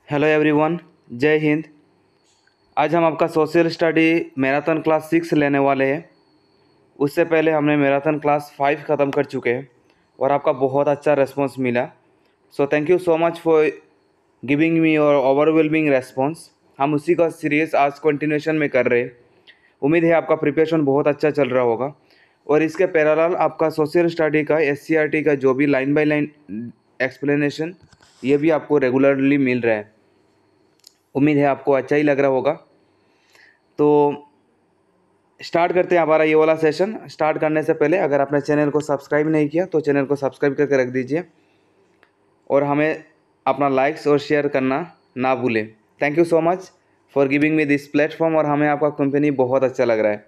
Hello everyone, जय हिंद। आज हम आपका सोशल स्टडी मैराथन क्लास 6 लेने वाले हैं। उससे पहले हमने मैराथन क्लास 5 ख़त्म कर चुके हैं और आपका बहुत अच्छा रेस्पॉन्स मिला। सो thank you so much for giving me your overwhelming response. हम उसी का सीरीज़ आज कंटिन्यूशन में कर रहे हैं। उम्मीद है आपका प्रिपरेशन बहुत अच्छा चल रहा होगा और इसके पैरेलल आपका सोशल स्टडी का SCRT का जो भी लाइन बाय लाइन एक्सप्लेनेशन ये भी आपको रेगुलरली मिल रहा है। उम्मीद है आपको अच्छा ही लग रहा होगा। तो स्टार्ट करते हैं हमारा ये वाला सेशन। स्टार्ट करने से पहले अगर आपने चैनल को सब्सक्राइब नहीं किया तो चैनल को सब्सक्राइब करके रख दीजिए और हमें अपना लाइक्स और शेयर करना ना भूलें। Thank you so much for giving me this platform और हमें आपका कंपनी बहुत अच्छा लग रहा है।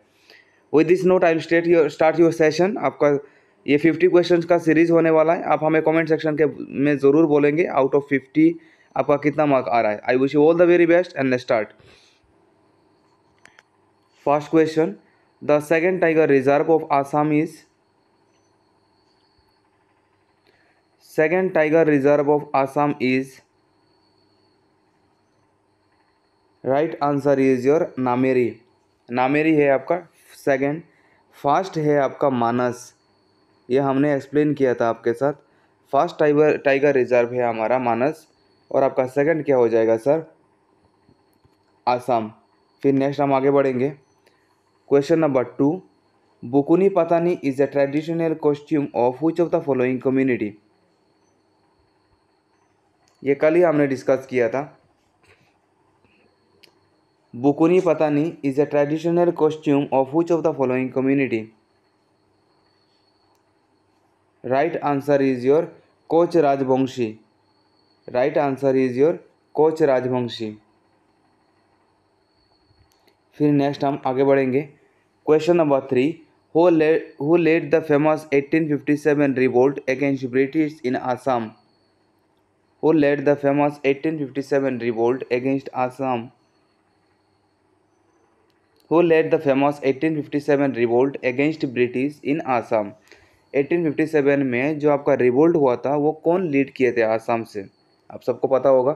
With this note I will start your session. आपका ये 50 क्वेश्चंस का सीरीज़ होने वाला है। आप हमें कमेंट सेक्शन के में ज़रूर बोलेंगे आउट ऑफ 50 आपका कितना मार्क आ रहा है। I wish you all the very best and let's start. First question: The second tiger reserve of Assam is? Second tiger reserve of Assam is? Right answer is your Nameri. Nameri है आपका second. First है आपका मानस। ये हमने explain किया था आपके साथ। फर्स्ट टाइगर रिजर्व है हमारा मानस और आपका सेकंड क्या हो जाएगा सर? आसाम। फिर नेक्स्ट हम आगे बढ़ेंगे। Question number 2: बुकुनी पतानी is a traditional costume of which of the following community? ये कल ही हमने डिस्कस किया था। बुकुनी पतानी is a traditional costume of which of the following community? Right answer is your Koch Rajbongshi. Right answer is your Koch Rajbongshi. फिर next हम आगे बढ़ेंगे। Question number 3: Who led the famous 1857 revolt against British in Assam? Who led the famous 1857 revolt against Assam? Who led the famous 1857 revolt against British in Assam? 1857 में जो आपका revolt हुआ था वो कौन लीड किए थे आसाम से? आप सबको पता होगा।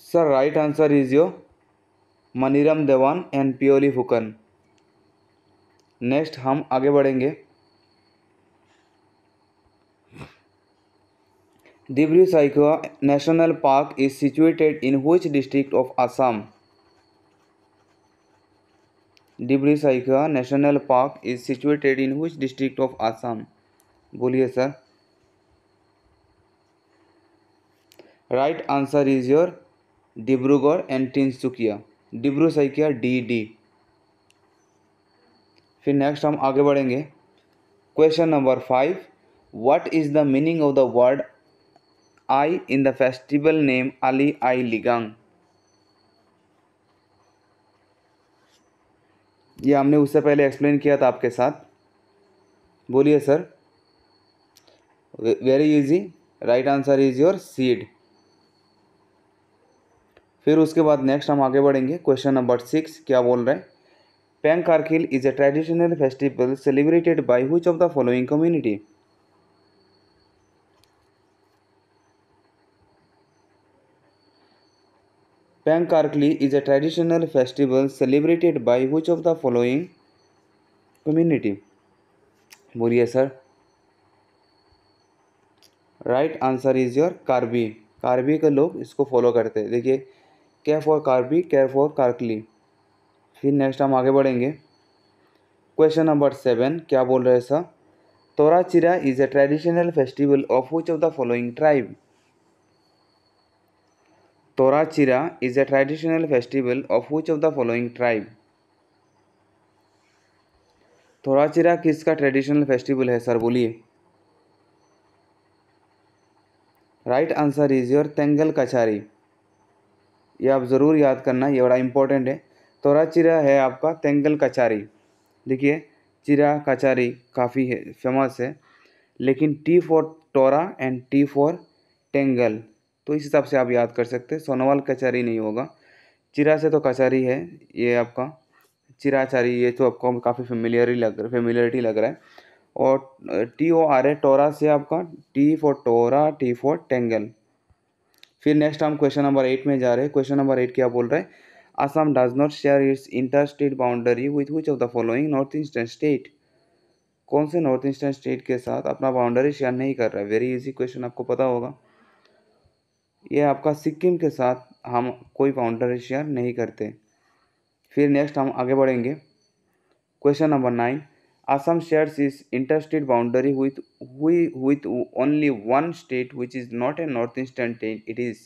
Sir right answer is your Maniram Dewan and Piyoli Phukan. Next हम आगे बढ़ेंगे। Dibru Saikhowa national park is situated in which district of Assam? Dibru Saikhowa national park is situated in which district of Assam? बोलिए sir. Right answer is your Dibrugarh and Tinsukia. Dibru Saikhowa DD। फिर नेक्स्ट हम आगे बढ़ेंगे। Question number 5: what is the meaning of the word I in the festival name Ali आई लिगांग? ये हमने उससे पहले explain किया था आपके साथ। बोलिए sir. Very easy. Right answer is your seed. फिर उसके बाद नेक्स्ट हम आगे बढ़ेंगे। क्वेश्चन नंबर 6 क्या बोल रहे हैं? पेंग कारगिल is a traditional festival celebrated by which of the following community? पेंग कारगिल is a traditional festival celebrated by which of the following community? बोलिए sir. Right answer is your Karbi. Karbi के लोग इसको फॉलो करते हैं। देखिए, care for Karbi, care for कार्कली। फिर नेक्स्ट हम आगे बढ़ेंगे। क्वेश्चन नंबर 7 क्या बोल रहे हैं sir? Torachira is a traditional festival of which of the following tribe? Torachira is a traditional festival of which of the following tribe? Torachira किसका ट्रेडिशनल फेस्टिवल है सर? बोलिए। Right answer is your Tengal Kachari. ये आप ज़रूर याद करना, ये बड़ा इंपॉर्टेंट है। तोराचिरा है आपका तेंगल कचारी। देखिए, चिरा कचारी काफ़ी है, फेमस है, लेकिन T for Tora and T for Tengal, तो इस हिसाब से आप याद कर सकते हैं। सोनोवाल कचारी नहीं होगा। चिरा से तो कचारी है, ये आपका चिराचारी, ये तो आपको काफ़ी फेमिलियरिटी लग रहा है। और TORA, टोरा से आपका T for Tora, T for Tengal. फिर नेक्स्ट हम क्वेश्चन नंबर 8 में जा रहे हैं। क्वेश्चन नंबर 8 क्या बोल रहा है? Assam does not share its inter state boundary with which of the following north eastern state? कौन से नॉर्थ ईस्टर्न स्टेट के साथ अपना बाउंड्री शेयर नहीं कर रहा है? वेरी इजी क्वेश्चन, आपको पता होगा। ये आपका सिक्किम के साथ हम कोई बाउंड्री शेयर नहीं करते। फिर नेक्स्ट हम आगे बढ़ेंगे। Question number 9, Assam shares is interstate boundary with only one state which is not a north eastern state, it is.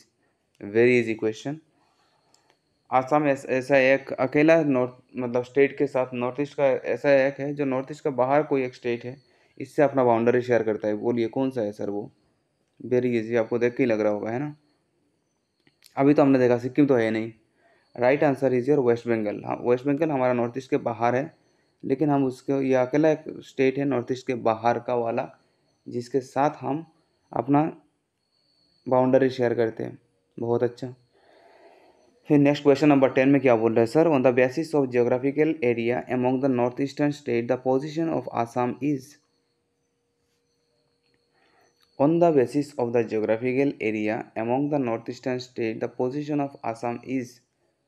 Very easy question. Assam ऐसा एक अकेला नॉर्थ मतलब स्टेट के साथ, नॉर्थ ईस्ट का ऐसा एक है जो नॉर्थ ईस्ट का बाहर कोई एक स्टेट है, इससे अपना बाउंड्री शेयर करता है। बोलिए कौन सा है सर वो? वेरी इजी, आपको देख के ही लग रहा होगा, है ना। अभी तो हमने देखा सिक्किम तो है नहीं। Right answer is your West Bengal. हाँ, वेस्ट बंगाल हमारा नॉर्थ ईस्ट के बाहर है, लेकिन हम उसके, ये अकेला एक स्टेट है नॉर्थ ईस्ट के बाहर का वाला जिसके साथ हम अपना बाउंड्री शेयर करते हैं। बहुत अच्छा। फिर नेक्स्ट क्वेश्चन नंबर 10 में क्या बोल रहे हैं sir? On the basis of geographical area among the north eastern state the position of Assam is. On the basis of the geographical area among the north eastern state the position of Assam is.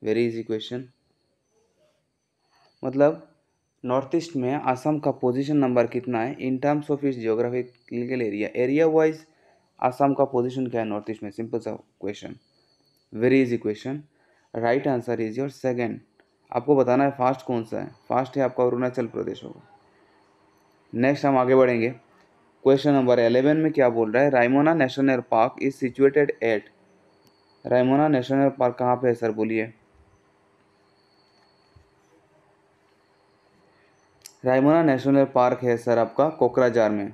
Very easy question. मतलब north east में आसाम का position number कितना है in terms of its geographical area? Area wise Assam का position क्या है north east में? Simple सा question, very easy question. Right answer is your second. आपको बताना है फास्ट कौन सा है। फास्ट है आपका अरुणाचल प्रदेश होगा। नेक्स्ट हम आगे बढ़ेंगे। क्वेश्चन नंबर 11 में क्या बोल रहा है? Raimona national park is situated eight. Raimona national park कहाँ पे है सर? बोलिए। रायमोना नेशनल पार्क है सर आपका कोकराझार में,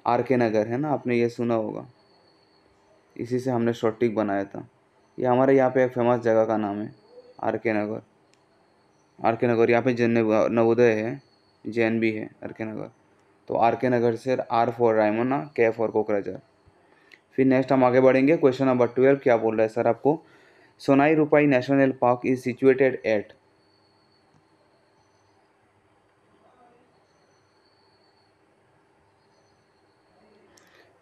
RK नगर, है ना, आपने ये सुना होगा। इसी से हमने शॉर्ट ट्रिक बनाया था। ये हमारे यहाँ पे एक फेमस जगह का नाम है RK नगर। RK नगर यहाँ पे जन नवोदय है, जैन भी है RK नगर। तो RK नगर से R for Raimona, K for Kokrajhar. फिर नेक्स्ट हम आगे बढ़ेंगे। क्वेश्चन नंबर 12 क्या बोल रहा है सर आपको? Sonai Rupai national park is situated at.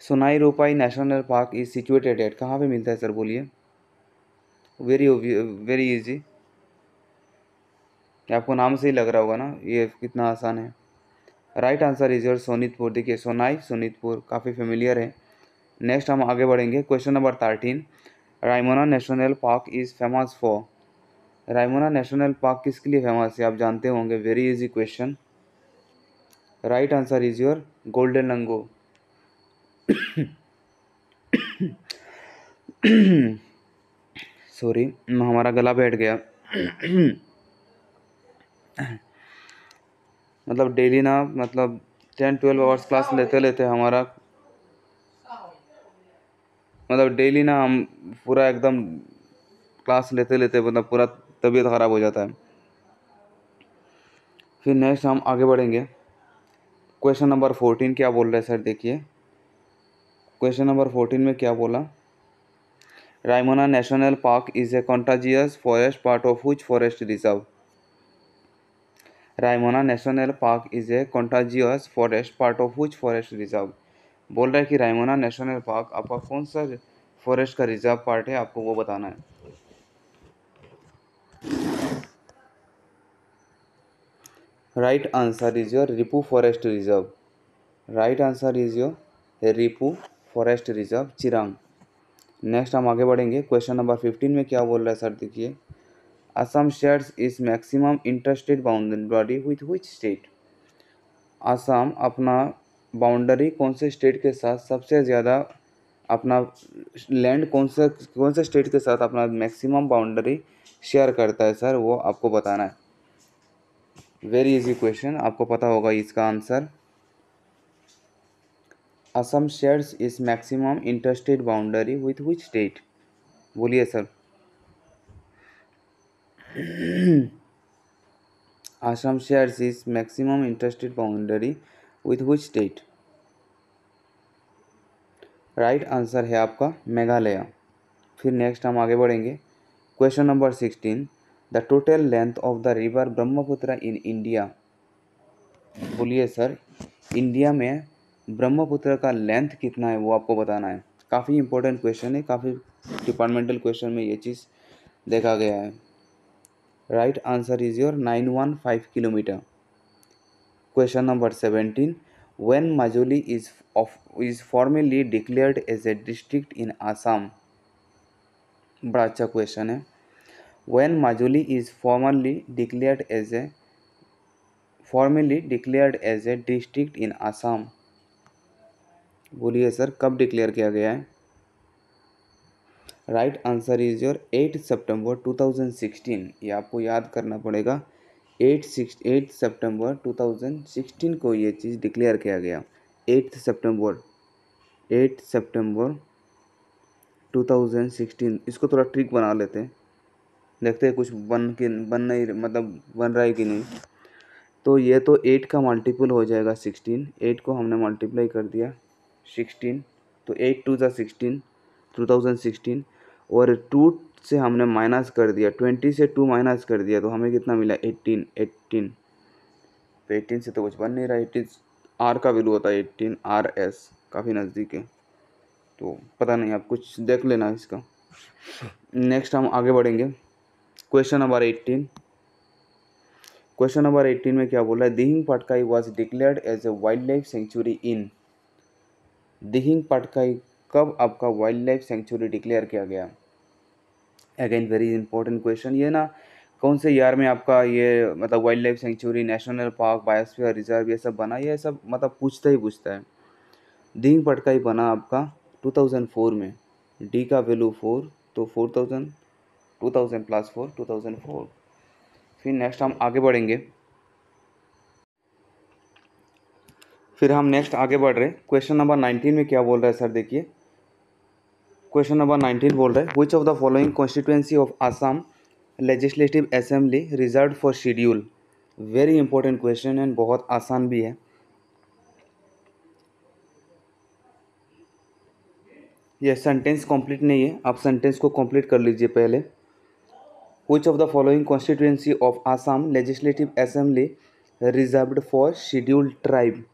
Sonai Rupai national park is situated at कहाँ पे मिलता है सर? बोलिए। वेरी वेरी इजी, आपको नाम से ही लग रहा होगा ना ये कितना आसान है। Right answer is your Sonitpur. देखिए सोनाई सोनीतपुर काफ़ी फेमिलियर है। नेक्स्ट हम आगे बढ़ेंगे। Question number 13, Raimona national park is famous for. Raimona national park किसके लिए फेमस है? आप जानते होंगे। Very easy question. Right answer is your golden langur. Sorry, हमारा गला बैठ गया। मतलब डेली ना, मतलब 10-12 आवर्स क्लास लेते लेते हमारा, मतलब डेली ना हम पूरा एकदम क्लास लेते लेते मतलब पूरा तबीयत ख़राब हो जाता है। फिर नेक्स्ट हम आगे बढ़ेंगे। क्वेश्चन नंबर 14 क्या बोल रहे हैं सर? देखिए क्वेश्चन नंबर 14 में क्या बोला? Raimona national park is a contagious forest part of which forest reserve? Raimona national park is a contagious forest part of which forest reserve? बोल रहा है कि रायमोना नेशनल पार्क आपका कौन सा फॉरेस्ट का रिजर्व पार्ट है, आपको वो बताना है। Right answer is your Ripu forest reserve. Right answer is your Ripu forest reserve, Chirang. Next हम आगे बढ़ेंगे। क्वेश्चन नंबर 15 में क्या बोल रहा है सर? देखिए Assam shares is maximum interstate boundary with which state? Assam अपना बाउंड्री कौन से स्टेट के साथ सबसे ज़्यादा, अपना लैंड कौन से स्टेट के साथ अपना मैक्सिमम बाउंड्री शेयर करता है सर? वो आपको बताना है। वेरी इजी क्वेश्चन, आपको पता होगा इसका answer. Assam shares is maximum interstate boundary with which state? बोलिए sir. Assam shares is maximum interstate boundary with which state? Right answer है आपका मेघालय। फिर नेक्स्ट हम आगे बढ़ेंगे। Question number 16, the total length of the river Brahmaputra in India. बोलिए sir, India में ब्रह्मपुत्र का लेंथ कितना है वो आपको बताना है। काफ़ी इंपॉर्टेंट क्वेश्चन है, काफ़ी डिपार्टमेंटल क्वेश्चन में ये चीज़ देखा गया है। Right answer is your 915 kilometre. Question number 17, when Majuli is formally declared as a district in Assam. बड़ा अच्छा क्वेश्चन है। When Majuli is formally declared as a district in Assam. बोलिए सर, कब डिक्लेयर किया गया है? राइट आंसर इज योर 8 सितंबर 2016। ये आपको याद करना पड़ेगा। 8 सितंबर 2016 को ये चीज़ डिक्लेयर किया गया। 8 सितंबर 2016। इसको थोड़ा ट्रिक बना लेते हैं, देखते हैं कुछ बन नहीं, मतलब बन रहा है कि नहीं। तो ये तो 8 का मल्टीपल हो जाएगा 16। 8 को हमने मल्टीप्लाई कर दिया 16, तो 8 टू ज़ा 16, 2016। और 2 से हमने माइनस कर दिया, 20 से 2 माइनस कर दिया, तो हमें कितना मिला? 18। तो 18 से तो कुछ बन नहीं रहा। 18 आर का वैल्यू होता है 18, RS काफ़ी नज़दीक है, तो पता नहीं, आप कुछ देख लेना इसका। नेक्स्ट हम आगे बढ़ेंगे। Question number 18। क्वेश्चन नंबर 18 में क्या बोल रहा है? Dihing Patkai was declared as a wild life sanctuary in. Dihing Patkai कब आपका वाइल्ड लाइफ सेंचुरी डिक्लेयर किया गया? Again very important question. ये ना कौन से ईयर में आपका ये मतलब wild life sanctuary, national park, biosphere reserve ये सब बना, ये सब मतलब पूछता है। दिहिंग पटकाई बना आपका 2004 में। डी का वैल्यू 4, तो 4000, 2000 प्लस 4, 2004। फिर नेक्स्ट हम आगे बढ़ेंगे। आगे बढ़ रहे हैं। क्वेश्चन नंबर 19 में क्या बोल रहा है सर? देखिए क्वेश्चन नंबर 19 बोल रहा है, which of the following constituency of Assam legislative assembly reserve for schedule. Very important question है, बहुत आसान भी है। ये सेंटेंस कंप्लीट नहीं है, आप सेंटेंस को कंप्लीट कर लीजिए पहले। Which of the following constituency of Assam legislative assembly reserved for scheduled tribe.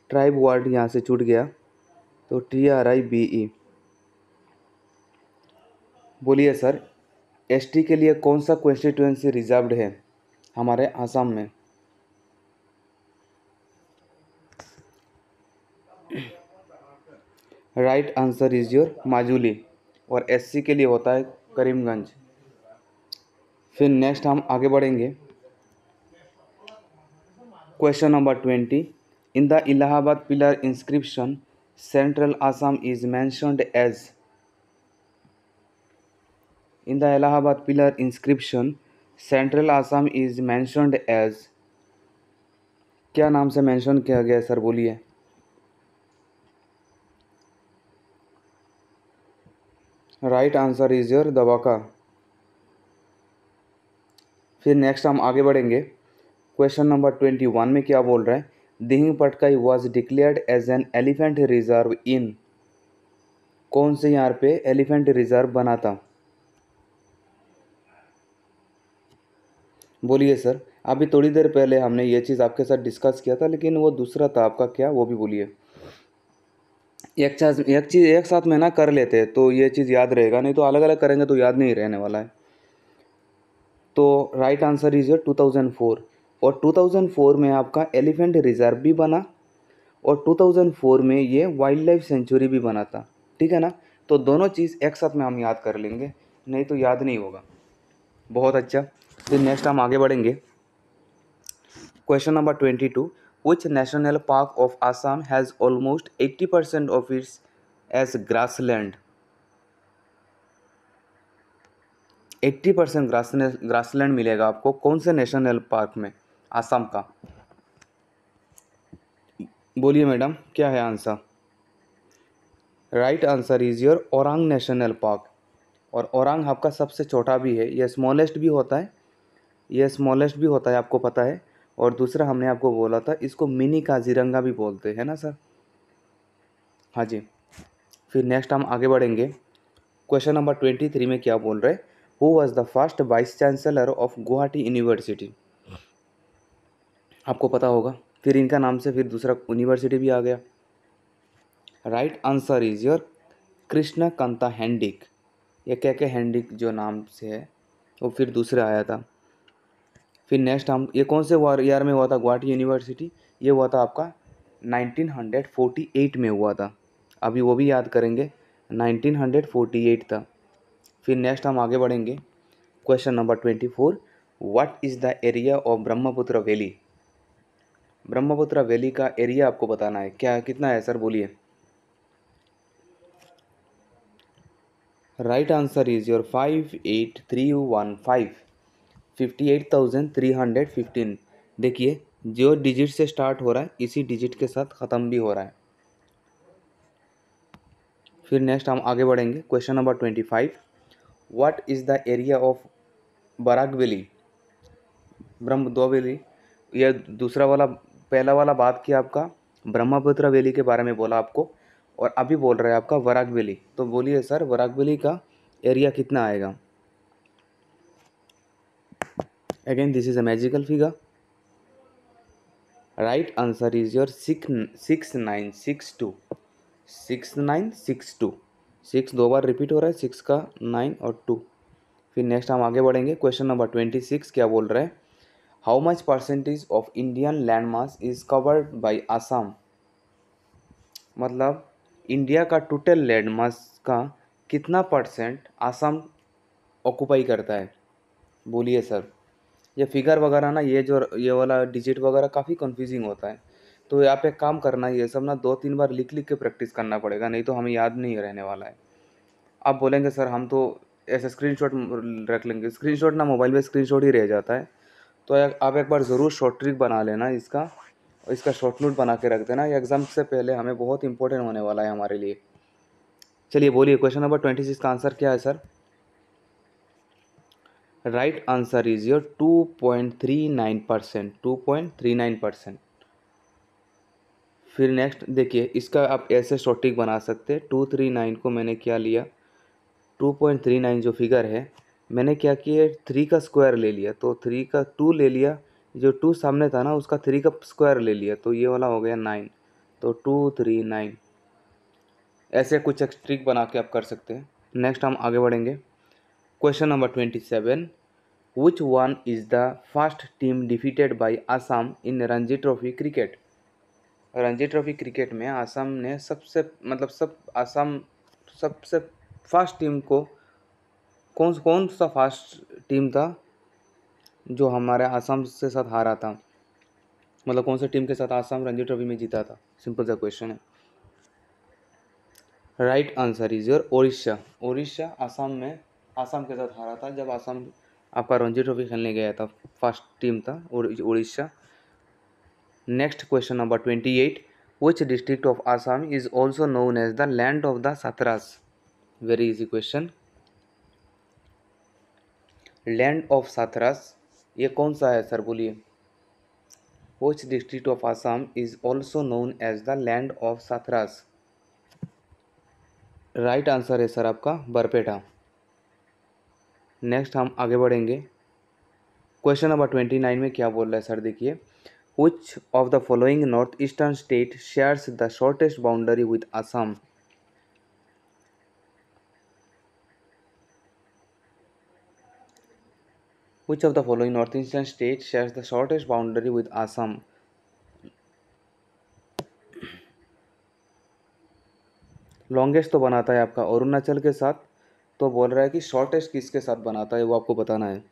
Tribe word यहाँ से छूट गया, तो TRIBE। बोलिए सर, ST के लिए कौन सा कॉन्स्टिट्यूएंसी रिजर्व्ड है हमारे आसाम में? Right answer is your Majuli. और SC के लिए होता है करीमगंज। फिर नेक्स्ट हम आगे बढ़ेंगे। Question number 20, in the Allahabad pillar inscription central Assam is mentioned as. In the Allahabad pillar inscription central Assam is mentioned as. क्या नाम से मेंशन किया गया सर? बोलिए। Right answer is your Davaka. फिर नेक्स्ट हम आगे बढ़ेंगे। क्वेश्चन नंबर 21 में क्या बोल रहा है? Dihing Patkai was declared as an elephant reserve in. कौन से यहाँ पे एलिफेंट रिजर्व बना था? बोलिए सर। अभी थोड़ी देर पहले हमने ये चीज़ आपके साथ डिस्कस किया था, लेकिन वो दूसरा था आपका, क्या वो भी बोलिए। एक चीज़ एक साथ में ना कर लेते हैं तो ये चीज़ याद रहेगा, नहीं तो अलग अलग करेंगे तो याद नहीं रहने वाला है। तो राइट आंसर इज 2004। और 2004 में आपका एलिफेंट रिजर्व भी बना, और 2004 में ये वाइल्ड लाइफ सेंचुरी भी बना था। ठीक है ना? तो दोनों चीज़ एक साथ में हम याद कर लेंगे, नहीं तो याद नहीं होगा। बहुत अच्छा। फिर नेक्स्ट हम आगे बढ़ेंगे। Question number 22, which national park of Assam has almost 80% of its as grassland. 80% grassland मिलेगा आपको कौन से नेशनल पार्क में आसाम का? बोलिए मैडम, क्या है answer? Right answer is your Orang national park. और ओरांग आपका सबसे छोटा भी है, ये स्मॉलेस्ट भी होता है, आपको पता है। और दूसरा हमने आपको बोला था, इसको मिनी काजीरंगा भी बोलते हैं ना सर? हाँ जी। फिर नेक्स्ट हम आगे बढ़ेंगे। क्वेश्चन नंबर 23 में क्या बोल रहे हैं? Who was the first vice chancellor of Guwahati university. आपको पता होगा, फिर इनका नाम से फिर दूसरा यूनिवर्सिटी भी आ गया। Right answer is your Krishna Kanta Handique. ये के हैंडिक जो नाम से है वो फिर दूसरा आया था। फिर नेक्स्ट हम ये कौन से ईयर में हुआ था गुवाहाटी यूनिवर्सिटी? ये हुआ था आपका 1948 में हुआ था। अभी वो भी याद करेंगे, 1948 था। फिर नेक्स्ट हम आगे बढ़ेंगे। Question number 24, what is the area of Brahmaputra valley? Brahmaputra valley का एरिया आपको बताना है, क्या कितना है सर बोलिए। Right answer is your 58315, 58,315। देखिए जो डिजिट से स्टार्ट हो रहा है इसी डिजिट के साथ ख़त्म भी हो रहा है। फिर नेक्स्ट हम आगे बढ़ेंगे। Question number 25, what is the area of Barak valley? ब्रह्म दो वैली, यह दूसरा वाला, पहला वाला बात किया आपका ब्रह्मपुत्र वैली के बारे में बोला आपको, और अभी बोल रहा है आपका वराक वैली। तो बोलिए सर वराक वैली का एरिया कितना आएगा? Again this is a magical figure. Right answer is your 6962, 6962। 6 दो बार रिपीट हो रहा है, 6 का 9 और 2। फिर नेक्स्ट हम आगे बढ़ेंगे। क्वेश्चन नंबर 26 क्या बोल रहा है? How much percentage of Indian land mass is covered by Assam? मतलब इंडिया का टोटल लैंड मास का कितना परसेंट आसाम ऑक्यूपाई करता है? बोलिए सर। ये फिगर वगैरह ना, ये वाला डिजिट वगैरह काफ़ी कंफ्यूजिंग होता है, तो आप एक काम करना, ये सब ना 2-3 बार लिख लिख के प्रैक्टिस करना पड़ेगा, नहीं तो हमें याद नहीं रहने वाला है। आप बोलेंगे सर हम तो ऐसे स्क्रीनशॉट रख लेंगे, स्क्रीनशॉट ना मोबाइल में स्क्रीनशॉट ही रह जाता है। तो आप एक बार ज़रूर शॉर्ट ट्रिक बना लेना इसका शॉर्ट नोट बना के रख देना, ये एग्ज़ाम से पहले हमें बहुत इंपॉर्टेंट होने वाला है हमारे लिए। चलिए बोलिए क्वेश्चन नंबर 26 का आंसर क्या है sir? Right answer is your 2.39%, 2.39%। फिर नेक्स्ट देखिए, इसका आप ऐसे शॉर्ट ट्रिक बना सकते हैं। 239 को मैंने क्या लिया, 2.39 जो फिगर है मैंने क्या किया, 3 का स्क्वायर ले लिया, तो 3 का 2 ले लिया, जो 2 सामने था ना उसका 3 का स्क्वायर ले लिया, तो ये वाला हो गया 9, तो 239। ऐसे कुछ एक ट्रिक बना के आप कर सकते हैं। नेक्स्ट हम आगे बढ़ेंगे। Question number 27, Which one is the first team defeated by Assam in Ranji trophy cricket? Ranji trophy cricket में असम ने असम सबसे फास्ट टीम को, कौन कौन सा फास्ट टीम था जो हमारे असम से साथ हारा था? मतलब कौन सी टीम के साथ असम रणजी ट्रॉफी में जीता था? सिंपल सा क्वेश्चन है। Right answer is your Odisha. Odisha Assam के साथ हारा था जब असम आपका रणजी ट्रॉफी खेलने गया था। फर्स्ट टीम था Orissa. Next question number 28, which district of Assam is also known as the land of the satras? Very easy question. Land of satras ये कौन सा है सर बोलिए। Which district of Assam is also known as the land of satras? Right answer है sir आपका Barpeta. Next हम आगे बढ़ेंगे। क्वेश्चन नंबर 29 में क्या बोल रहा है सर देखिए, which of the following north eastern state shares the shortest boundary with Assam? Which of the following northeastern states shares the shortest boundary with Assam? Longest तो बनाता है आपका अरुणाचल के साथ, तो बोल रहा है कि शॉर्टेस्ट किसके साथ बनाता है वो आपको बताना है।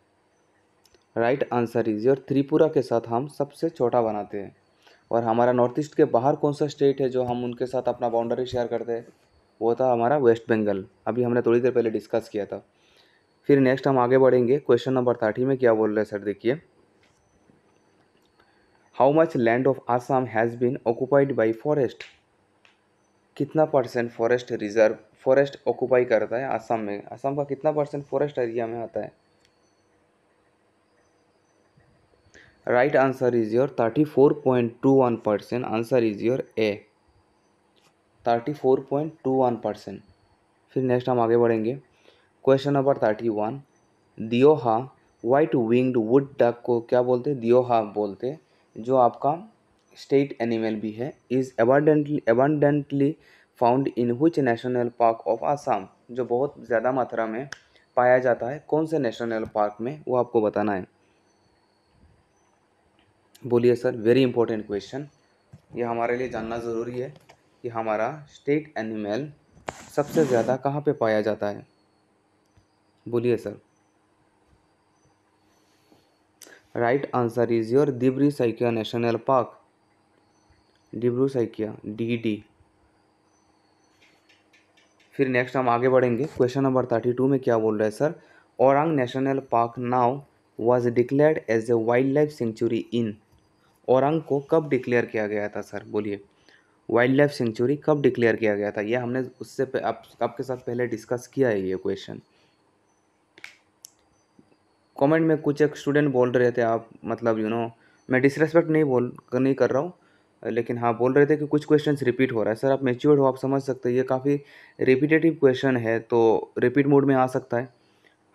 Right answer is your Tripura के साथ हम सबसे छोटा बनाते हैं। और हमारा नॉर्थ ईस्ट के बाहर कौन सा स्टेट है जो हम उनके साथ अपना बाउंड्री शेयर करते हैं? वो था हमारा वेस्ट बंगाल, अभी हमने थोड़ी देर पहले डिस्कस किया था। फिर नेक्स्ट हम आगे बढ़ेंगे। क्वेश्चन नंबर 30 में क्या बोल रहे हैं सर देखिए, how much land of Assam has been occupied by forest? कितना परसेंट फॉरेस्ट ऑक्यूपाई करता है असम में? असम का कितना परसेंट फॉरेस्ट एरिया में आता है? Right answer is your 34.21%। Answer is your A, 34.21%। फिर नेक्स्ट हम आगे बढ़ेंगे। Question number 31, Deoha white winged wood duck को क्या बोलते हैं? दियोहा बोलते, जो आपका स्टेट एनिमल भी है, is abundantly found in which national park of Assam, जो बहुत ज़्यादा मात्रा में पाया जाता है कौन से नेशनल पार्क में, वो आपको बताना है। बोलिए सर, वेरी इंपॉर्टेंट क्वेश्चन, ये हमारे लिए जानना ज़रूरी है कि हमारा स्टेट एनिमल सबसे ज़्यादा कहाँ पे पाया जाता है। बोलिए sir. Right answer is your Dibru Saikia national park, Dibru Saikia, DD। फिर नेक्स्ट हम आगे बढ़ेंगे, क्वेश्चन नंबर 32 में क्या बोल रहा है sir, Orang national park now was declared as a wild life sanctuary in, Orang को कब डिक्लेयर किया गया था सर, बोलिए। वाइल्ड लाइफ सेंचुरी कब डिक्लेयर किया गया था, ये हमने उससे आपके साथ पहले डिस्कस किया है ये क्वेश्चन। कमेंट में कुछ एक स्टूडेंट बोल रहे थे, आप मतलब मैं डिसरेस्पेक्ट नहीं कर रहा हूँ, लेकिन हाँ बोल रहे थे कि कुछ क्वेश्चंस रिपीट हो रहा है। सर आप मैच्योर्ड हो, आप समझ सकते हैं ये काफ़ी रिपीटेटिव क्वेश्चन है, तो रिपीट मोड में आ सकता है।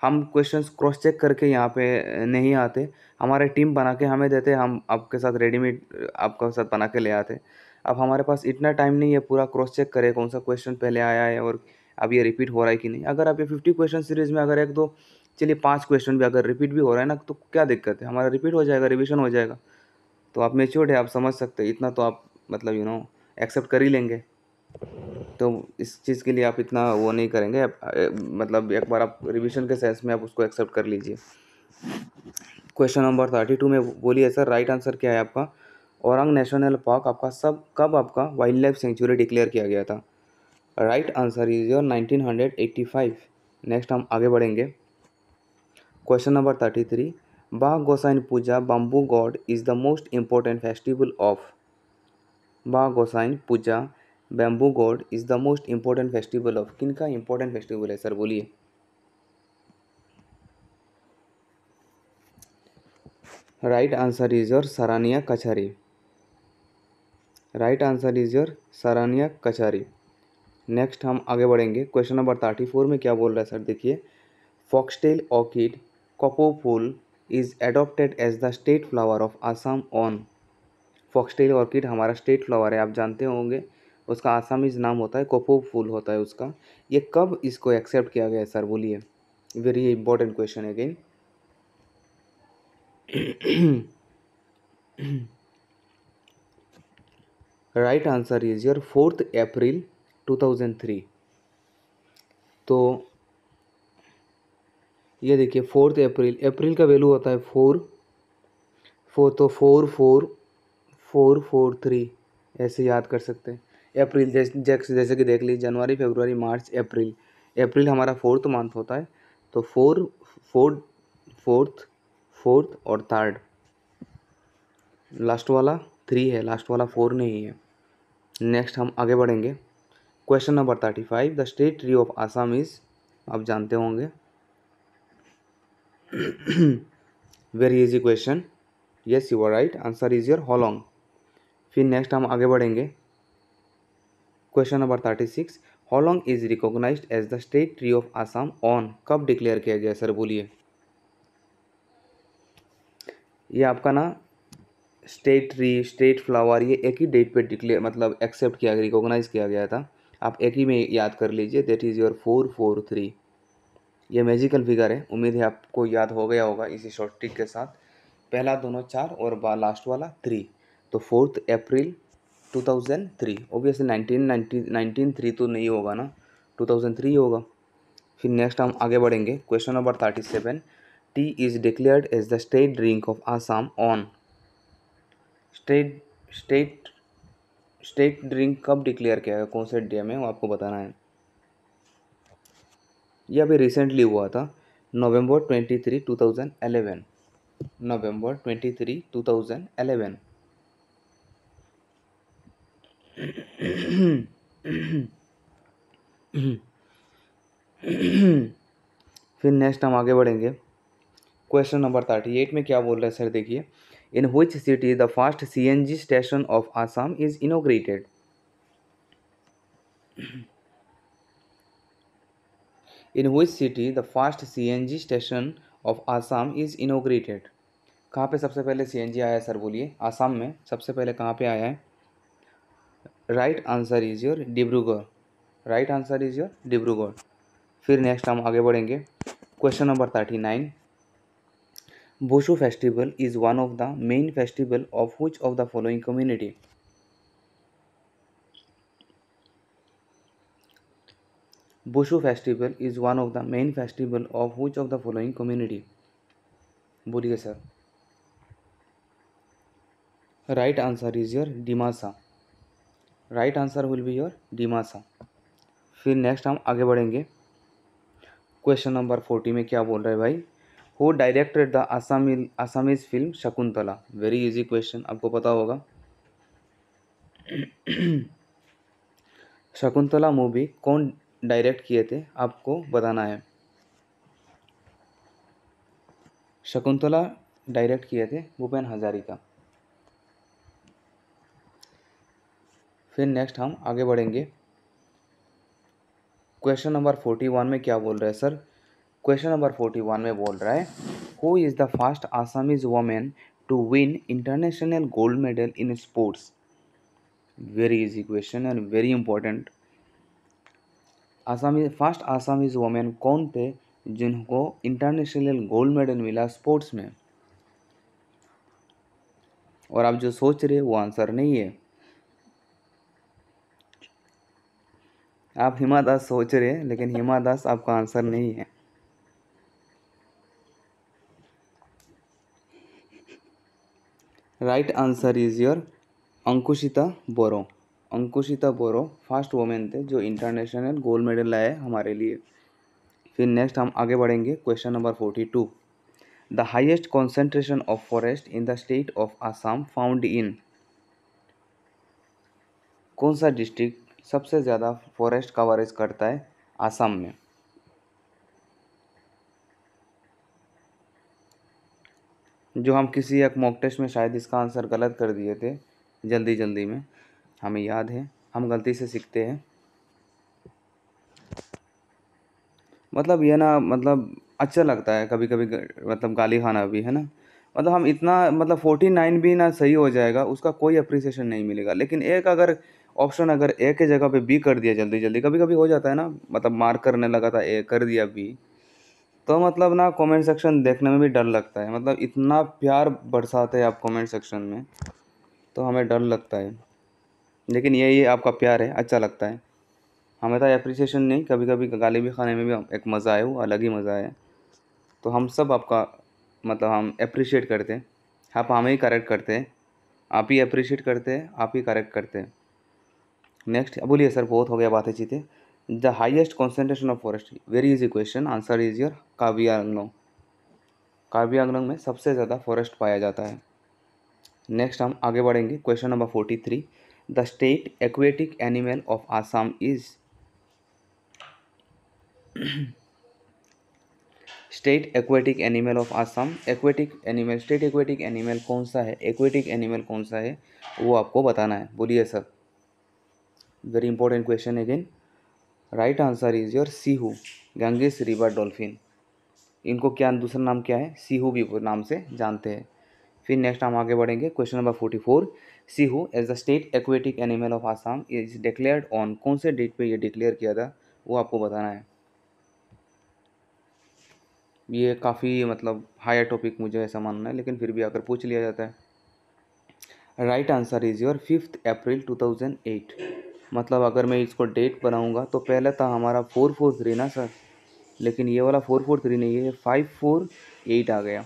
हम क्वेश्चंस क्रॉस चेक करके यहाँ पे नहीं आते, हमारे टीम बना के हमें देते, हम आपके साथ रेडीमेड आपके साथ बना के ले आते। अब हमारे पास इतना टाइम नहीं है पूरा क्रॉस चेक करे कौन सा क्वेश्चन पहले आया है और अब ये रिपीट हो रहा है कि नहीं। अगर आप ये 50 क्वेश्चन सीरीज़ में अगर एक दो, चलिए 5 क्वेश्चन भी अगर रिपीट भी हो रहा है ना, तो क्या दिक्कत है, हमारा रिपीट हो जाएगा, रिविजन हो जाएगा। तो आप मैच्योर्ड है, आप समझ सकते हैं, इतना तो आप मतलब एक्सेप्ट कर ही लेंगे। तो इस चीज़ के लिए आप इतना वो नहीं करेंगे, मतलब एक बार आप रिवीजन के सेंस में आप उसको एक्सेप्ट कर लीजिए। क्वेश्चन नंबर 32 में बोलिए सर, राइट आंसर क्या है आपका, औरंग नेशनल पार्क आपका कब आपका वाइल्ड लाइफ सेंचुरी डिक्लेयर किया गया था। Right answer is your 1985। Next हम आगे बढ़ेंगे, question number 33, Bagh Gosain Puja bamboo god is the most important festival of, Bagh Gosain Puja bamboo god is the most important festival of, किन का इम्पोर्टेंट फेस्टिवल है सर, बोलिए। Right answer is your Sarania Kachari, right answer is your Sarania Kachari. Next हम आगे बढ़ेंगे, क्वेश्चन नंबर 34 में क्या बोल रहा है सर, देखिए। Foxtail orchid Kopou phool is adopted as the state flower of Assam on, foxtail orchid हमारा स्टेट फ्लावर है, आप जानते होंगे, उसका आसामीज नाम होता है कोपो फूल होता है उसका, ये कब इसको एक्सेप्ट किया गया है सर, बोलिए। Very important question again. Right answer is your 4 अप्रैल 2003। तो ये देखिए 4 अप्रैल, अप्रैल का वैल्यू होता है 4, तो 4 4 4 4 3 ऐसे याद कर सकते हैं। अप्रैल जैसे कि देख लीजिए, जनवरी फरवरी मार्च अप्रैल, अप्रैल हमारा 4th मंथ होता है, तो 4 4 4 और 3rd, लास्ट वाला 3 है, लास्ट वाला 4 नहीं है। नेक्स्ट हम आगे बढ़ेंगे, question number 35, the state tree of Assam is, आप जानते होंगे, very easy question, yes you are right, answer is your Holong. फिर नेक्स्ट हम आगे बढ़ेंगे, question number 36, Holong is recognised as the state tree of Assam on, कब डिक्लेयर किया गया सर, बोलिए। ये आपका ना स्टेट ट्री स्टेट फ्लावर ये एक ही डेट पे डिक्लेयर मतलब एक्सेप्ट किया, रिकॉग्नाइज किया गया था, आप एक ही में याद कर लीजिए, दैट इज़ योर 4 4 3। ये मैजिकल फिगर है, उम्मीद है आपको याद हो गया होगा इसी शॉर्ट ट्रिक के साथ, पहला दोनों 4 और लास्ट वाला 3, तो 4 अप्रैल 2003, ऑब्वियसली 1903 तो नहीं होगा ना, 2003 होगा। फिर नेक्स्ट हम आगे बढ़ेंगे, question number 37, tea is declared as the state drink of Assam on, state state state drink कब डिक्लेयर किया है, कौन से डे में, वो आपको बताना है। ये अभी रिसेंटली हुआ था, नवंबर 23 2011, नवंबर 23 2011। फिर नेक्स्ट हम आगे बढ़ेंगे, क्वेश्चन नंबर 38 में क्या बोल रहे हैं सर, देखिए। In which city the first CNG station of Assam is inaugurated, in which city the first CNG station of Assam is inaugurated, कहाँ पे सबसे पहले सीएनजी आया है सर बोलिए? आसाम में सबसे पहले कहाँ पे आया है? Right answer is your Dibrugarh. Right answer is your Dibrugarh. फिर नेक्स्ट हम आगे बढ़ेंगे। Question number 39। Bushu festival is one of the main festival of which of the following community? Bushu festival is one of the main festival of which of the following community? बोलिए sir. Right answer is your Dimasa. Right answer will be your Dimasa. फिर next हम आगे बढ़ेंगे। Question number 40 में क्या बोल रहे हैं भाई? Who directed the Assamese film Shakuntala? Very easy question, आपको पता होगा। शकुंतला मूवी कौन डायरेक्ट किए थे, आपको बताना है। शकुंतला डायरेक्ट किए थे भूपेन हजारिका। फिर नेक्स्ट हम आगे बढ़ेंगे। क्वेश्चन नंबर 41 में क्या बोल रहे हैं सर? क्वेश्चन नंबर 41 में बोल रहा है who is the first Assamese women to win international gold medal in sports? Very easy question and very important. First Assamese women कौन थे जिनको इंटरनेशनल गोल्ड मेडल मिला स्पोर्ट्स में? और आप जो सोच रहे वो आंसर नहीं है। आप हिमा दास सोच रहे हैं, लेकिन हिमा दास आपका आंसर नहीं है। Right answer is your Ankushita Boro. Ankushita Boro first women थे जो इंटरनेशनल गोल्ड मेडल लाए हमारे लिए। फिर नेक्स्ट हम आगे बढ़ेंगे। Question number 42। The highest concentration of forest in the state of Assam found in? कौन सा डिस्ट्रिक्ट सबसे ज़्यादा फॉरेस्ट कवरेज करता है आसाम में? जो हम किसी एक मॉक टेस्ट में शायद इसका आंसर गलत कर दिए थे जल्दी जल्दी में, हमें याद है, हम गलती से सीखते हैं। मतलब ये ना, मतलब अच्छा लगता है कभी कभी मतलब गाली खाना भी है ना। मतलब हम इतना, मतलब 49 भी ना सही हो जाएगा, उसका कोई अप्रिसिएशन नहीं मिलेगा। लेकिन एक अगर ऑप्शन अगर ए के जगह पे बी कर दिया जल्दी जल्दी, कभी कभी हो जाता है ना, मतलब मार्क करने लगा था ए कर दिया बी, तो मतलब ना कमेंट सेक्शन देखने में भी डर लगता है। मतलब इतना प्यार बरसाते हैं आप कमेंट सेक्शन में, तो हमें डर लगता है। लेकिन ये आपका प्यार है, अच्छा लगता है हमें। तो अप्रिसिएशन नहीं, कभी कभी गाली भी खाने में भी एक मज़ा है, वो अलग ही मज़ा है। तो हम सब आपका मतलब हम अप्रिशिएट करते हैं। आप हमें ही करेक्ट करते हैं, आप ही अप्रिशिएट करते हैं, आप ही करेक्ट करते हैं। नेक्स्ट बोलिए सर, बहुत हो गया बातें चीतें। The highest concentration of forest, very easy question, answer is your Karbi Anglong. Karbi Anglong में सबसे ज़्यादा फॉरेस्ट पाया जाता है। नेक्स्ट हम आगे बढ़ेंगे। Question number 43। The state aquatic animal of Assam is? State aquatic animal of Assam, aquatic animal, state aquatic animal कौन सा है, एक्वेटिक एनिमल कौन सा है, वो आपको बताना है। बोलिए sir. Very important question again. Right answer is your Sihu, Ganges river dolphin. इनको क्या दूसरा नाम क्या है? सीहू भी नाम से जानते हैं। फिर नेक्स्ट हम आगे बढ़ेंगे। Question number 44। Sihu as the state aquatic animal of Assam is declared on, कौन से डेट पे ये डिक्लेयर किया था, वो आपको बताना है। ये काफ़ी मतलब हायर टॉपिक मुझे ऐसा मानना है, लेकिन फिर भी अगर पूछ लिया जाता है। राइट आंसर इज योर 5 अप्रैल 2008। मतलब अगर मैं इसको डेट बनाऊंगा तो पहले था हमारा 443 ना सर, लेकिन ये वाला 443 नहीं है, 548 आ गया।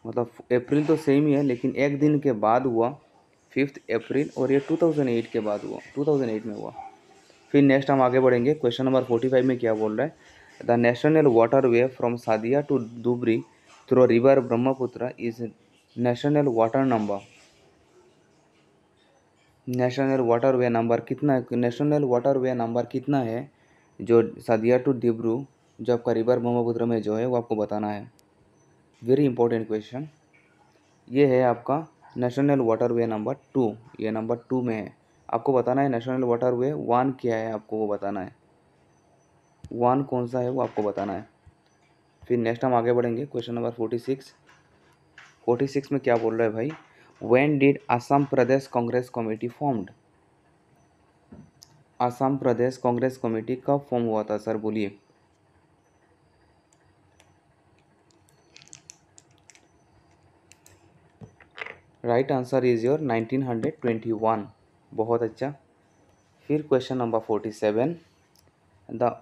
मतलब अप्रैल तो सेम ही है, लेकिन एक दिन के बाद हुआ 5 अप्रैल, और ये 2008 के बाद हुआ, 2008 में हुआ। फिर नेक्स्ट हम आगे बढ़ेंगे। क्वेश्चन नंबर 45 में क्या बोल रहा है? The national waterway from Sadiya to Dhubri through river Brahmaputra is national water number. National waterway number कितना है? नेशनल वाटर वे नंबर कितना है जो सादिया टू डिब्रू, जो आपका रिवर ब्रह्मपुत्र में जो है, वो आपको बताना है। Very important question. ये है आपका नेशनल वाटर वे नंबर 2, ये नंबर 2 में है। आपको बताना है नेशनल वाटर वे 1 क्या है, आपको वो बताना है। 1 कौन सा है वो आपको बताना है। फिर नेक्स्ट हम आगे बढ़ेंगे। Question number 46। 46 में क्या बोल रहा है भाई, when did Assam Pradesh Congress committee formed? Assam Pradesh Congress committee कब फॉर्म हुआ था सर, बोलिए। Right answer is your 1921। बहुत अच्छा। फिर क्वेश्चन नंबर 47, द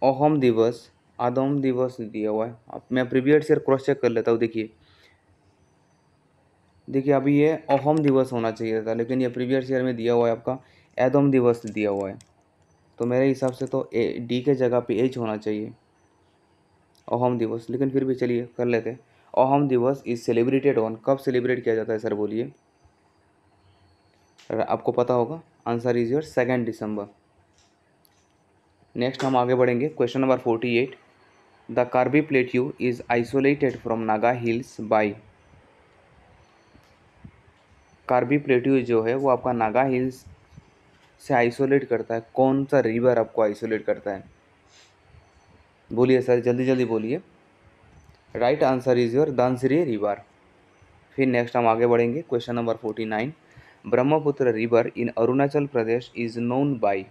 अहोम दिवस, आदम दिवस दिया हुआ है। अब मैं प्रीवियस ईयर क्रॉस चेक कर लेता हूँ। देखिए देखिए अभी ये अहोम दिवस होना चाहिए था, लेकिन ये प्रीवियस ईयर में दिया हुआ है आपका एदम दिवस दिया हुआ है। तो मेरे हिसाब से तो डी के जगह पे एच होना चाहिए, अहोम दिवस। लेकिन फिर भी चलिए कर लेते हैं। अहोम दिवस इज सेलिब्रेटेड ऑन, कब सेलिब्रेट किया जाता है सर, बोलिए। आपको पता होगा, answer is your 2 December. Next हम आगे बढ़ेंगे, question number 48, the Karbi plateau is isolated from Naga hills by. Karbi plateau जो है वो आपका नागा हिल्स से आइसोलेट करता है, कौन सा रिवर आपको आइसोलेट करता है, बोलिए सर, जल्दी जल्दी बोलिए। Right answer is your Dhansiri river. फिर नेक्स्ट हम आगे बढ़ेंगे, question number 49, Brahmaputra river in Arunachal Pradesh is known by.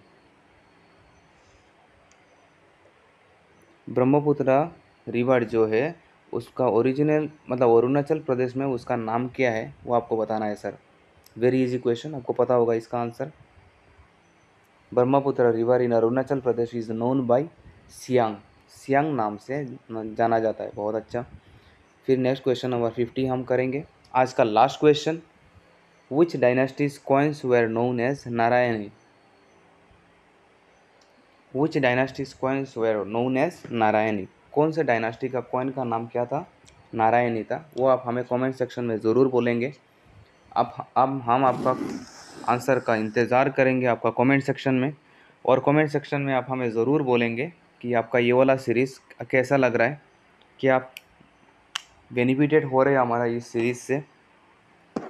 Brahmaputra river जो है उसका ओरिजिनल मतलब अरुणाचल प्रदेश में उसका नाम क्या है, वो आपको बताना है सर। वेरी इजी क्वेश्चन, आपको पता होगा इसका answer. Brahmaputra river in Arunachal Pradesh is known by Siang, Siang नाम से जाना जाता है। बहुत अच्छा। फिर नेक्स्ट क्वेश्चन नंबर 50 हम करेंगे, आज का last question, which dynasties coins were known as Narayani. Which dynasties coins were known as Narayani, कौन से डायनेस्टी का कॉइन का नाम क्या था, नारायणी था। वो आप हमें कमेंट सेक्शन में ज़रूर बोलेंगे। अब हम आपका आंसर का इंतज़ार करेंगे आपका कमेंट सेक्शन में। और कमेंट सेक्शन में आप हमें ज़रूर बोलेंगे कि आपका ये वाला सीरीज़ कैसा लग रहा है, कि आप बेनिफिटेड हो रहे हैं हमारा इस सीरीज़ से।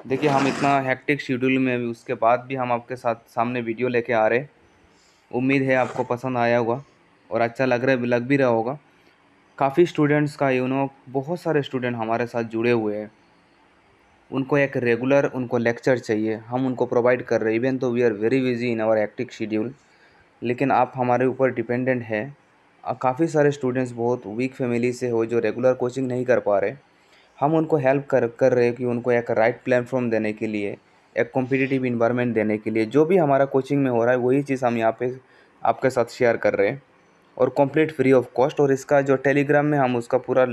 देखिए हम इतना हेक्टिक शेड्यूल में भी, उसके बाद भी हम आपके साथ सामने वीडियो लेके आ रहे हैं। उम्मीद है आपको पसंद आया होगा और अच्छा लग भी रहा होगा। काफ़ी स्टूडेंट्स का बहुत सारे स्टूडेंट हमारे साथ जुड़े हुए हैं, उनको एक रेगुलर उनको लेक्चर चाहिए, हम उनको प्रोवाइड कर रहे हैं। Even though we are very busy in our hectic schedule, लेकिन आप हमारे ऊपर डिपेंडेंट है। काफ़ी सारे स्टूडेंट्स बहुत वीक फैमिली से हो जो रेगुलर कोचिंग नहीं कर पा रहे, हम उनको हेल्प कर रहे हैं कि उनको एक राइट प्लेटफॉर्म देने के लिए, एक कॉम्पिटिटिव इन्वायरमेंट देने के लिए। जो भी हमारा कोचिंग में हो रहा है वही चीज़ हम यहाँ पे आपके साथ शेयर कर रहे हैं, और कंप्लीट फ्री ऑफ कॉस्ट। और इसका जो टेलीग्राम में हम उसका पूरा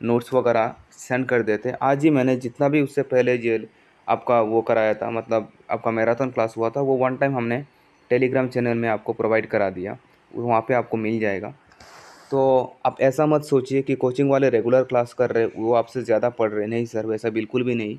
नोट्स वगैरह सेंड कर देते हैं। आज ही मैंने जितना भी उससे पहले जो आपका वो कराया था, मतलब आपका मैराथन क्लास हुआ था, वो वन टाइम हमने टेलीग्राम चैनल में आपको प्रोवाइड करा दिया, वहाँ पे आपको मिल जाएगा। तो आप ऐसा मत सोचिए कि कोचिंग वाले रेगुलर क्लास कर रहे वो आपसे ज़्यादा पढ़ रहे, नहीं सर, वैसा बिल्कुल भी नहीं।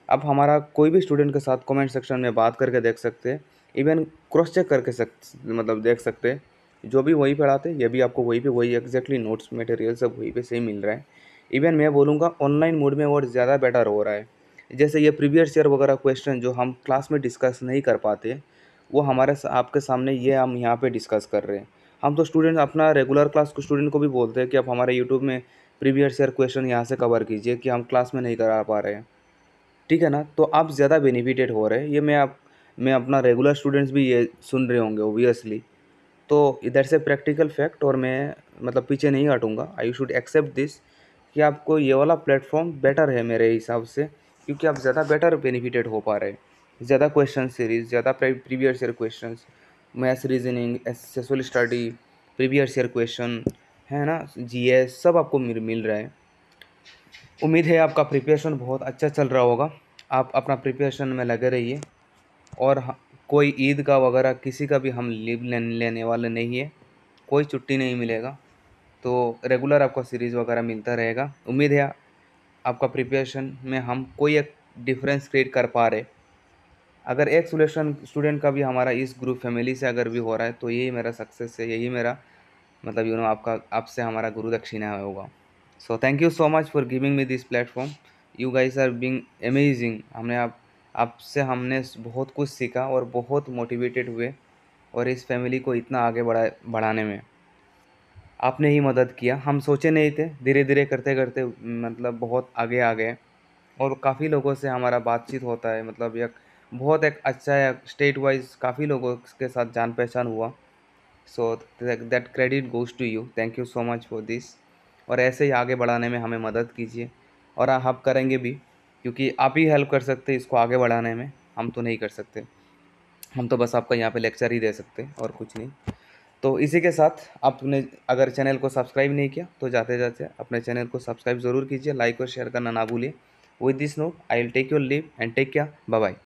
आप हमारा कोई भी स्टूडेंट के साथ कमेंट सेक्शन में बात करके देख सकते हैं, इवन क्रॉस चेक करके मतलब देख सकते हैं, जो भी वही पढ़ाते ये भी आपको वहीं पे वही एग्जैक्टली नोट्स मटेरियल सब वहीं पे सही मिल रहा है। इवन मैं बोलूँगा ऑनलाइन मोड में और ज़्यादा बेटर हो रहा है। जैसे ये प्रीवियस ईयर वगैरह क्वेश्चन जो हम क्लास में डिस्कस नहीं कर पाते, वो आपके सामने ये हम यहाँ पे डिस्कस कर रहे हैं। हम तो स्टूडेंट अपना रेगुलर क्लास को स्टूडेंट को भी बोलते हैं कि आप हमारे यूट्यूब में प्रीवियस ईयर क्वेश्चन यहाँ से कवर कीजिए, कि हम क्लास में नहीं करा पा रहे हैं। ठीक है ना, तो आप ज़्यादा बेनिफिटेड हो रहे हैं। ये मैं अपना रेगुलर स्टूडेंट्स भी ये सुन रहे होंगे ओबियसली। तो इधर से प्रैक्टिकल फैक्ट, और मैं मतलब पीछे नहीं हटूँगा, आई शुड एक्सेप्ट दिस, कि आपको ये वाला प्लेटफॉर्म बेटर है मेरे हिसाब से, क्योंकि आप ज़्यादा बेटर बेनिफिटेड हो पा रहे हैं। ज़्यादा क्वेश्चन सीरीज, ज़्यादा previous year questions, maths, reasoning, social study, previous year question, है ना, जीएस, सब आपको मिल रहा है। उम्मीद है आपका प्रिपरेशन बहुत अच्छा चल रहा होगा। आप अपना प्रिपरेशन में लगे रहिए। और कोई ईद का वगैरह किसी का भी हम लीव लेने वाले नहीं है, कोई छुट्टी नहीं मिलेगा। तो रेगुलर आपको सीरीज़ वगैरह मिलता रहेगा। उम्मीद है आपका प्रिपरेशन में हम कोई एक डिफरेंस क्रिएट कर पा रहे। अगर एक सोल्यूशन स्टूडेंट का भी हमारा इस ग्रुप फैमिली से अगर भी हो रहा है, तो यही मेरा सक्सेस है, यही मेरा मतलब आपका आपसे हमारा गुरु दक्षिणा होगा। So thank you so much for giving me this platform. You guys are being amazing. आपसे हमने बहुत कुछ सीखा और बहुत मोटिवेटेड हुए, और इस फैमिली को इतना आगे बढ़ाने में आपने ही मदद किया। हम सोचे नहीं थे, धीरे धीरे करते करते मतलब बहुत आगे आ गए। और काफ़ी लोगों से हमारा बातचीत होता है, मतलब एक बहुत एक अच्छा है, स्टेट वाइज काफ़ी लोगों के साथ जान पहचान हुआ। So that credit goes to you, thank you so much for this. और ऐसे ही आगे बढ़ाने में हमें मदद कीजिए, और आप करेंगे भी, क्योंकि आप ही हेल्प कर सकते हैं इसको आगे बढ़ाने में, हम तो नहीं कर सकते। हम तो बस आपका यहाँ पे लेक्चर ही दे सकते हैं और कुछ नहीं। तो इसी के साथ आपने अगर चैनल को सब्सक्राइब नहीं किया तो जाते जाते अपने चैनल को सब्सक्राइब ज़रूर कीजिए, लाइक और शेयर करना ना भूलिए। With this note I will take your leave and take care, bye bye.